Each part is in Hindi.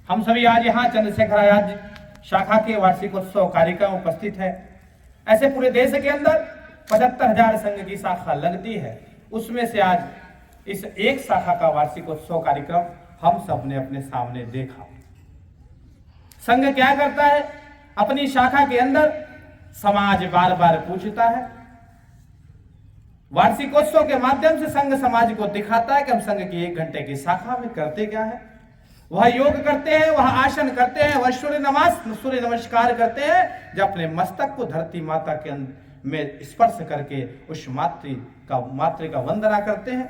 हम सभी आज यहाँ चंद्रशेखर आजाद शाखा के वार्षिकोत्सव कार्यक्रम उपस्थित है। ऐसे पूरे देश के अंदर 75,000 संघ की शाखा लगती है, उसमें से आज इस एक शाखा का वार्षिकोत्सव कार्यक्रम हम सब ने अपने सामने देखा। संघ क्या करता है, अपनी शाखा के अंदर समाज बार बार पूछता है। वार्षिकोत्सव के माध्यम से संघ समाज को दिखाता है कि हम संघ की 1 घंटे की शाखा में करते क्या है। वह योग करते हैं, वह आसन करते हैं, वह सूर्य नमस्कार करते हैं, जब अपने मस्तक को धरती माता के में स्पर्श करके उस मातृ का वंदना करते हैं।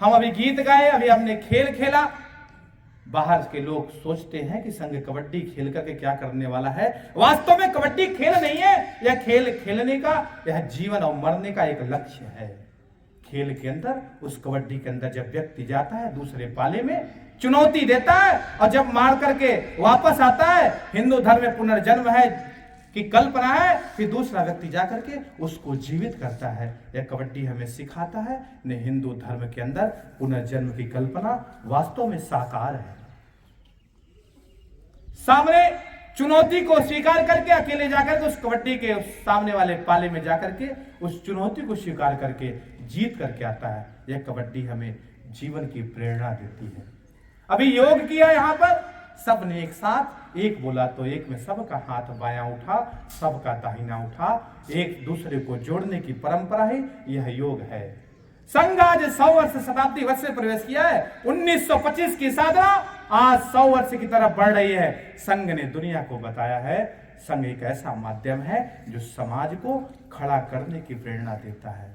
हम अभी गीत गाए, अभी हमने खेल खेला। बाहर के लोग सोचते हैं कि संघ कबड्डी खेल करके क्या करने वाला है। वास्तव में कबड्डी खेल नहीं है, यह खेल खेलने का, यह जीवन और मरने का एक लक्ष्य है। खेल के अंदर, उस कबड्डी के अंदर जब व्यक्ति जाता है दूसरे पाले में, चुनौती देता है और जब मार करके वापस आता है, हिंदू धर्म में पुनर्जन्म है की कल्पना है, फिर दूसरा व्यक्ति जाकर के उसको जीवित करता है। यह कबड्डी हमें सिखाता है ने हिंदू धर्म के अंदर पुनर्जन्म की कल्पना वास्तव में साकार है। सामने चुनौती को स्वीकार करके अकेले जाकर के उस कबड्डी के उस सामने वाले पाले में जाकर के उस चुनौती को स्वीकार करके जीत करके आता है। यह कबड्डी हमें जीवन की प्रेरणा देती है। अभी योग किया, यहाँ पर सबने एक साथ एक बोला तो एक में सबका हाथ बायां उठा, सबका दाहिना उठा, एक दूसरे को जोड़ने की परंपरा है, यह योग है। संघ आज 100 वर्ष शताब्दी वर्ष में प्रवेश किया है। 1925 की साधना आज 100 वर्ष की तरफ बढ़ रही है। संघ ने दुनिया को बताया है, संघ एक ऐसा माध्यम है जो समाज को खड़ा करने की प्रेरणा देता है।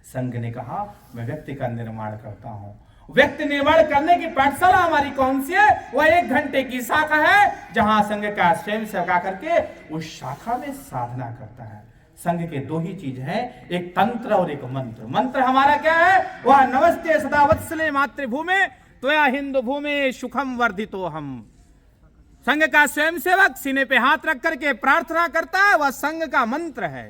संघ ने कहा, मैं व्यक्ति का निर्माण करता हूं। व्यक्ति निर्माण करने की पाठशाला हमारी कौन सी है? वह 1 घंटे की शाखा है, जहां संघ का स्वयं सेवक आकर के उस शाखा में साधना करता है। संघ के 2 ही चीज हैं, एक तंत्र और एक मंत्र। मंत्र हमारा क्या है? वह नमस्ते सदा वत्सले मातृभूमि त्वया हिंदू भूमि सुखम वर्धितो हम। संघ का स्वयं सेवक सीने पे हाथ रख करके प्रार्थना करता है, वह संघ का मंत्र है।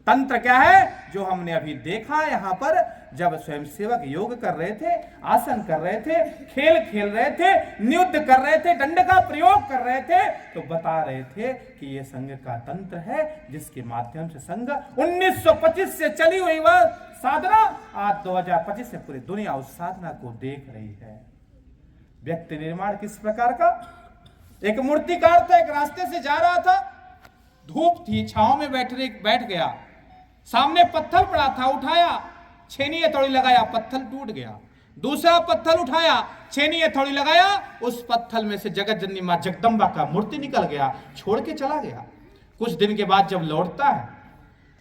तंत्र क्या है? जो हमने अभी देखा यहाँ पर, जब स्वयं सेवक योग कर रहे थे, आसन कर रहे थे, खेल खेल रहे थे, युद्ध कर रहे थे, दंड का प्रयोग कर रहे थे, तो बता रहे थे कि यह संघ का तंत्र है, जिसके माध्यम से संघ 1925 से चली हुई वह साधना आज 2025 से पूरी दुनिया उस साधना को देख रही है। व्यक्ति निर्माण किस प्रकार का? एक मूर्तिकार था, एक रास्ते से जा रहा था, धूप थी, छांव में बैठ गया, सामने पत्थर पड़ा था, उठाया, छेनी हथौड़ी लगाया, पत्थर टूट गया। दूसरा पत्थर उठाया, छेनी हथौड़ी लगाया, उस पत्थर में से जगत जननी मां जगदम्बा का मूर्ति निकल गया, छोड़ के चला गया। कुछ दिन के बाद जब लौटता है,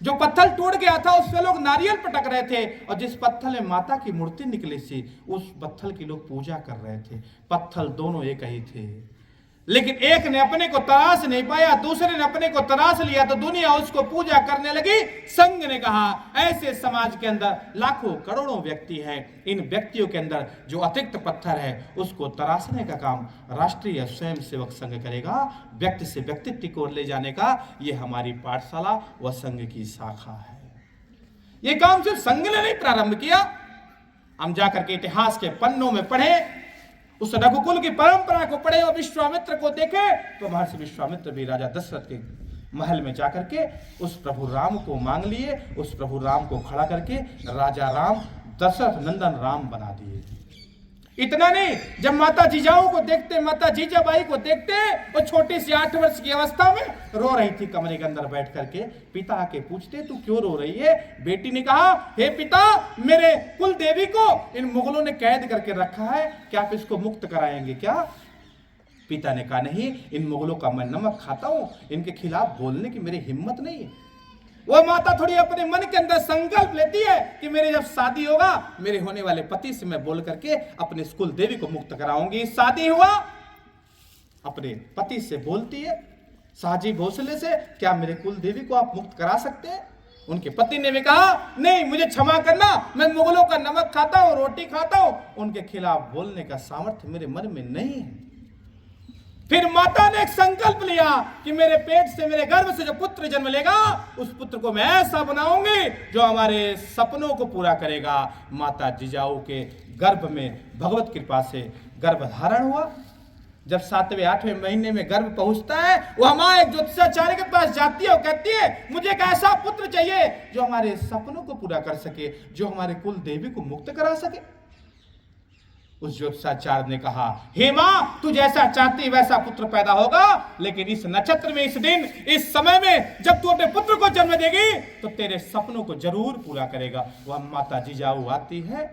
जो पत्थर टूट गया था उस पे लोग नारियल पटक रहे थे, और जिस पत्थर में माता की मूर्ति निकली थी उस पत्थर की लोग पूजा कर रहे थे। पत्थर दोनों एक ही थे, लेकिन एक ने अपने को तराश नहीं पाया, दूसरे ने अपने को तराश लिया, तो दुनिया उसको पूजा करने लगी। संघ ने कहा, ऐसे समाज के अंदर लाखों करोड़ों व्यक्ति हैं, इन व्यक्तियों के अंदर जो अतिरिक्त पत्थर है उसको तराशने का काम राष्ट्रीय स्वयं सेवक संघ करेगा। व्यक्ति से व्यक्तित्व को ले जाने का ये हमारी पाठशाला व संघ की शाखा है। ये काम सिर्फ संघ ने नहीं प्रारंभ किया, हम जाकर के इतिहास के पन्नों में पढ़े, उस रघुकुल की परंपरा को पढ़े और विश्वामित्र को देखे, तो महर्षि विश्वामित्र भी राजा दशरथ के महल में जाकर के उस प्रभु राम को मांग लिए, उस प्रभु राम को खड़ा करके राजा राम दशरथ नंदन राम बना दिए। इतना नहीं, जब माता जीजाओं को देखते, माता जीजाबाई को देखते, वो छोटी सी 8 वर्ष की अवस्था में रो रही थी कमरे के अंदर बैठ करके। पिता आके पूछते, तू क्यों रो रही है? बेटी ने कहा, हे पिता, मेरे कुल देवी को इन मुगलों ने कैद करके रखा है, क्या आप इसको मुक्त कराएंगे क्या? पिता ने कहा, नहीं, इन मुगलों का मैं नमक खाता हूं, इनके खिलाफ बोलने की मेरी हिम्मत नहीं है। वो माता थोड़ी अपने मन के अंदर संकल्प लेती है कि मेरे जब शादी होगा, मेरे होने वाले पति से मैं बोल करके अपने कुल देवी को मुक्त कराऊंगी। शादी हुआ, अपने पति से बोलती है शाहजी भोसले से, क्या मेरे कुल देवी को आप मुक्त करा सकते हैं? उनके पति ने भी कहा, नहीं, मुझे क्षमा करना, मैं मुगलों का नमक खाता हूं, रोटी खाता हूं, उनके खिलाफ बोलने का सामर्थ्य मेरे मन में नहीं है। फिर माता ने एक संकल्प लिया कि मेरे पेट से, मेरे गर्भ से जो पुत्र जन्म लेगा, उस पुत्र को मैं ऐसा बनाऊंगी जो हमारे सपनों को पूरा करेगा। माता जिजाऊ के गर्भ में भगवत कृपा से गर्भ धारण हुआ। जब 7वें 8वें महीने में गर्भ पहुंचता है, वो हमारे ज्योतिषाचार्य के पास जाती है और कहती है मुझे एक ऐसा पुत्र चाहिए जो हमारे सपनों को पूरा कर सके, जो हमारे कुल देवी को मुक्त करा सके। उस ज्योतिषाचार्य ने कहा, हे मां, तू जैसा चाहती वैसा पुत्र पैदा होगा, लेकिन इस नक्षत्र में, इस दिन, इस समय में जब तू अपने पुत्र को जन्म देगी तो तेरे सपनों को जरूर पूरा करेगा। वह माता जिजाऊ आती है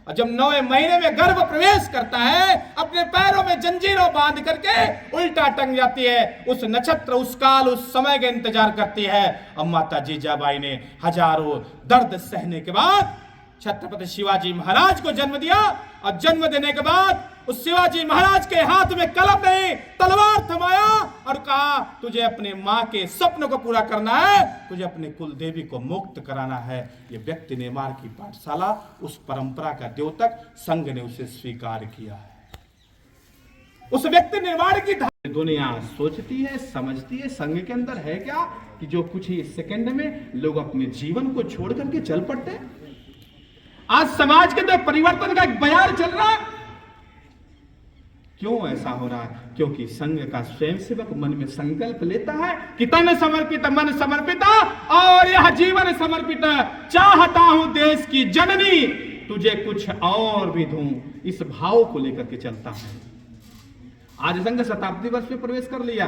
और जब 9वें महीने में गर्भ प्रवेश करता है, अपने पैरों में जंजीरों बांध करके उल्टा टंग जाती है। उस नक्षत्र, उस काल, उस समय का इंतजार करती है। अब माता जीजाबाई ने हजारों दर्द सहने के बाद छत्रपति शिवाजी महाराज को जन्म दिया और जन्म देने के बाद उस शिवाजी महाराज के हाथ में कलम नहीं तलवार थमाया और कहा, तुझे अपने मां के सपनों को पूरा करना है, तुझे अपने कुल देवी को मुक्त कराना है। ये व्यक्ति निर्माण की पाठशाला, उस परंपरा का द्योतक संघ ने उसे स्वीकार किया है। उस व्यक्ति निर्माण की दुनिया सोचती है, समझती है संघ के अंदर है क्या कि जो कुछ ही सेकंड में लोग अपने जीवन को छोड़ करके चल पड़ते हैं। आज समाज के अंदर परिवर्तन का एक बयार चल रहा है। क्यों ऐसा हो रहा है? क्योंकि संघ का स्वयंसेवक मन में संकल्प लेता है कि तन समर्पित मन समर्पित और यह जीवन समर्पित, चाहता हूं देश की जननी तुझे कुछ और भी दूं, इस भाव को लेकर के चलता है। आज संघ शताब्दी वर्ष में प्रवेश कर लिया।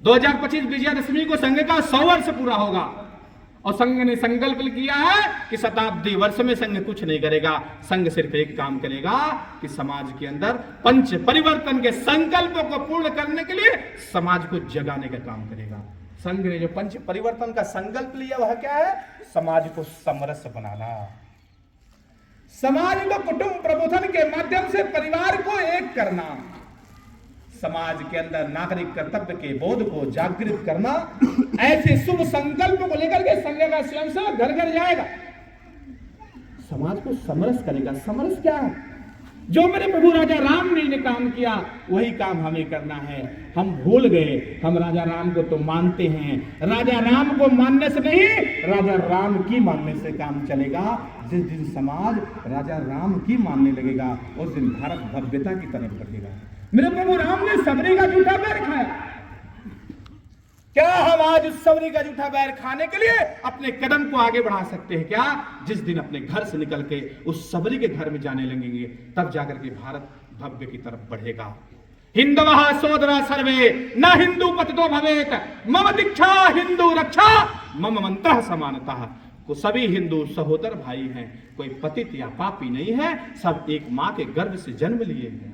2025 विजयादशमी को संघ का 100 वर्ष पूरा होगा और संघ ने संकल्प किया है कि शताब्दी वर्ष में संघ कुछ नहीं करेगा। संघ सिर्फ एक काम करेगा कि समाज के अंदर पंच परिवर्तन के संकल्पों को पूर्ण करने के लिए समाज को जगाने का काम करेगा। संघ ने जो पंच परिवर्तन का संकल्प लिया वह क्या है? समाज को समरस बनाना, समाज को कुटुंब प्रबोधन के माध्यम से परिवार को एक करना, समाज के अंदर नागरिक कर्तव्य के बोध को जागृत करना। ऐसे शुभ संकल्प को लेकर के संघ का स्वयंसेवक घर घर जाएगा, समाज को समरस करेगा। समरस क्या है? जो मेरे प्रभु राजा राम ने काम किया वही काम हमें करना है। हम भूल गए, हम राजा राम को तो मानते हैं, राजा राम को मानने से नहीं, राजा राम की मानने से काम चलेगा। जिस दिन समाज राजा राम की मानने लगेगा उस दिन भारत भव्यता की तरफ बढ़ेगा। मेरे प्रभु राम ने सबरी का जूठा बैर खाया, क्या हम आज उस सबरी का जूठा बैर खाने के लिए अपने कदम को आगे बढ़ा सकते हैं क्या? जिस दिन अपने घर से निकल के उस सबरी के घर में जाने लगेंगे तब जाकर के भारत भव्य की तरफ बढ़ेगा। हिंदवः सोदरा सर्वे न हिंदू पतितो भवेत, मम दीक्षा हिंदू रक्षा, मम मंत्रः समानतः। को सभी हिंदू सहोदर भाई हैं, कोई पतित या पापी नहीं है, सब एक मां के गर्भ से जन्म लिए हैं।